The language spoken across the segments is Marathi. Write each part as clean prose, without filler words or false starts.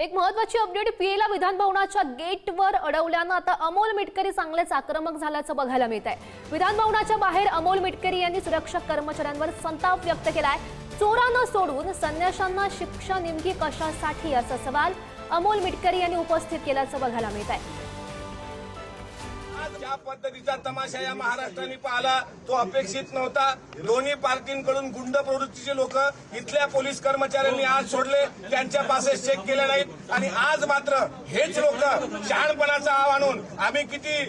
एक महत्त्वाची अपडेट पीएला विधान भवनाच्या गेटवर अडवल्यानं आता अमोल मिटकरी चांगलेच आक्रमक झाल्याचं बघायला मिळत आहे। विधान भवनाच्या बाहेर अमोल मिटकरी यांनी सुरक्षा कर्मचाऱ्यांवर संताप व्यक्त केलाय। चोरांना सोडून संन्याशांना शिक्षा नेमकी कशासाठी असा सवाल अमोल मिटकरी यांनी उपस्थित केल्याचं बघायला मिळत आहे। ज्या पद्धतीचा तमाशा या महाराष्ट्राने पाहिला तो अपेक्षित नव्हता। दोन्ही पार्टींकडून गुंड प्रवृत्तीचे लोक इथल्या पोलीस कर्मचाऱ्यांनी आज सोडले, त्यांच्या पासेस चेक केले नाहीत आणि आज मात्र हेच लोक शहाणपणाचा आव आणून आम्ही किती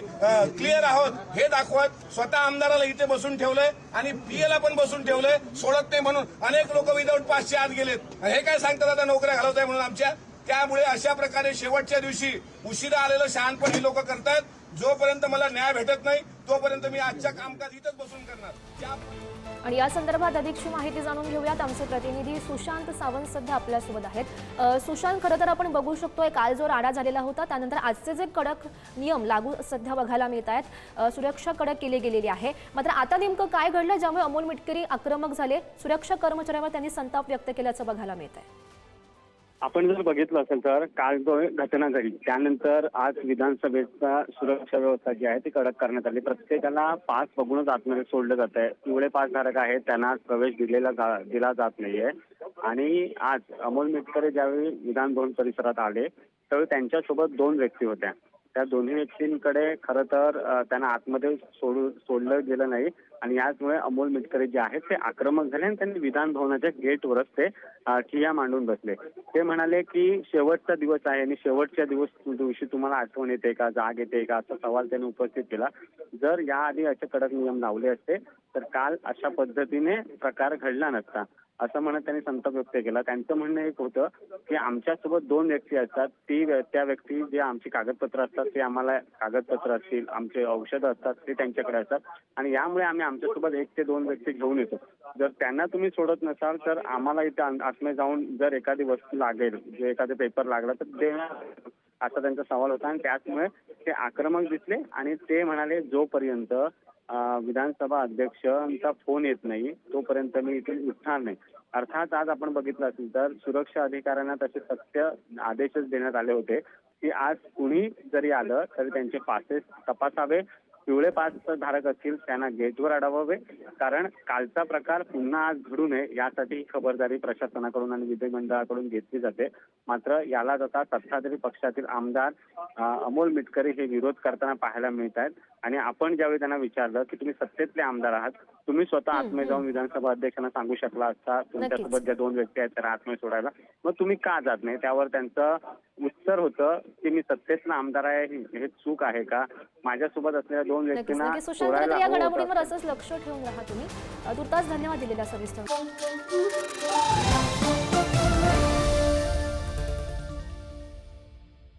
क्लिअर आहोत हे दाखवत स्वतः आमदाराला इथे बसून ठेवलंय आणि पीएला पण बसून ठेवलंय। सोडत नाही म्हणून अनेक लोक विदाऊट पासचे आत गेलेत। हे काय सांगतात आता नोकऱ्या घालवताय म्हणून आमच्या। त्यामुळे अशा प्रकारे शेवटच्या दिवशी उशिरा आलेलं शहाणपण ही लोक करतात। जोपर्यंत मला न्याय भेटत नाही तोपर्यंत मी आजच्या कामकाज इथंच बसून करणार। आणि या संदर्भात अधिकची माहिती जाणून घेऊयात। आमचे प्रतिनिधी सुशांत सावंत सध्या आपल्यासोबत आहेत। सुशांत, खरं तर आपण बघू शकतोय काल जो राडा झालेला होता त्यानंतर आजचे जे कडक नियम लागू सध्या बघायला मिळत आहेत, सुरक्षा कडक केली गेलेली आहे। मात्र आता नेमकं काय घडलं ज्यामुळे अमोल मिटकरी आक्रमक झाले, सुरक्षा कर्मचाऱ्यांवर त्यांनी संताप व्यक्त केल्याचं बघायला मिळत आहे? आपण जर बघितलं असेल तर काल जो घटना घडली त्यानंतर आज विधानसभेचा सुरक्षा व्यवस्था जी आहे ती कडक करण्यात आली। प्रत्येकाला पास बघूनच आतमध्ये सोडलं जात आहे। पिवळे पास धारक आहेत त्यांना प्रवेश दिला जात नाहीये। आणि आज अमोल मिटकरी ज्यावेळी विधान भवन परिसरात आले त्यावेळी त्यांच्यासोबत 2 व्यक्ती होत्या। त्या दोन्ही व्यक्तींकडे खरं तर त्यांना आतमध्ये सोडलं गेलं नाही आणि याचमुळे अमोल मिटकरी जे आहेत ते आक्रमक झाले आणि त्यांनी विधान भवनाच्या गेटवरच ते ठिय्या मांडून बसले। ते म्हणाले की शेवटचा दिवस आहे आणि शेवटच्या दिवशी तुम्हाला आठवण येते का, जाग येते का, असा सवाल त्यांनी उपस्थित केला। जर याआधी असे कडक नियम लावले असते तर काल अशा पद्धतीने प्रकार घडला नसता असं म्हणत त्यांनी संताप व्यक्त केला। त्यांचं म्हणणं एक होतं की आमच्यासोबत 2 व्यक्ती असतात, त्या व्यक्ती जे आमची कागदपत्र असतात ते आम्हाला कागदपत्र असतील, आमचे औषधं असतात ते त्यांच्याकडे असतात आणि यामुळे आम्ही आमच्यासोबत 1 ते 2 व्यक्ती घेऊन येतो। जर त्यांना तुम्ही सोडत नसाल तर आम्हाला इथे आतमध्ये जाऊन जर एखादी वस्तू लागेल, जे एखादे पेपर लागला तर देणार असा त्यांचा सवाल होता आणि त्याचमुळे ते आक्रमक दिसले आणि ते म्हणाले जोपर्यंत विधानसभा अध्यक्षांचा फोन येत नाही तोपर्यंत मी इथून उठणार नाही। अर्थात आज आपण बघितलं असेल तर सुरक्षा अधिकाऱ्यांना तसे सत्य आदेशच देण्यात आले होते की आज कुणी जरी आलं तरी त्यांचे पासेस तपासावे, पिवळे पास धारक असतील त्यांना गेटवर अडवावे, कारण कालचा प्रकार पुन्हा आज घडू नये यासाठी खबरदारी प्रशासनाकडून आणि विधिमंडळाकडून घेतली जाते। मात्र यालाच आता सत्ताधारी पक्षातील आमदार अमोल मिटकरी हे विरोध करताना पाहायला मिळत आहेत आणि आपण ज्यावेळी त्यांना विचारलं की तुम्ही सत्तेतले आमदार आहात, तुम्ही स्वतः आतमध्ये जाऊन विधानसभा अध्यक्षांना सांगू शकला असता तुमच्यासोबत ज्या 2 व्यक्ती आहेत त्यांना आतमध्ये सोडायला, मग तुम्ही का जात नाही? त्यावर त्यांचं उत्तर होतं की मी सत्तेतला आमदार आहे, हे चूक आहे का? माझ्यासोबत असलेल्या 2 व्यक्तींना सोडायला या घडामोडींवर असंच लक्ष ठेवून राहा तुम्ही। तुर्तास धन्यवाद दिलेल्या सविस्तर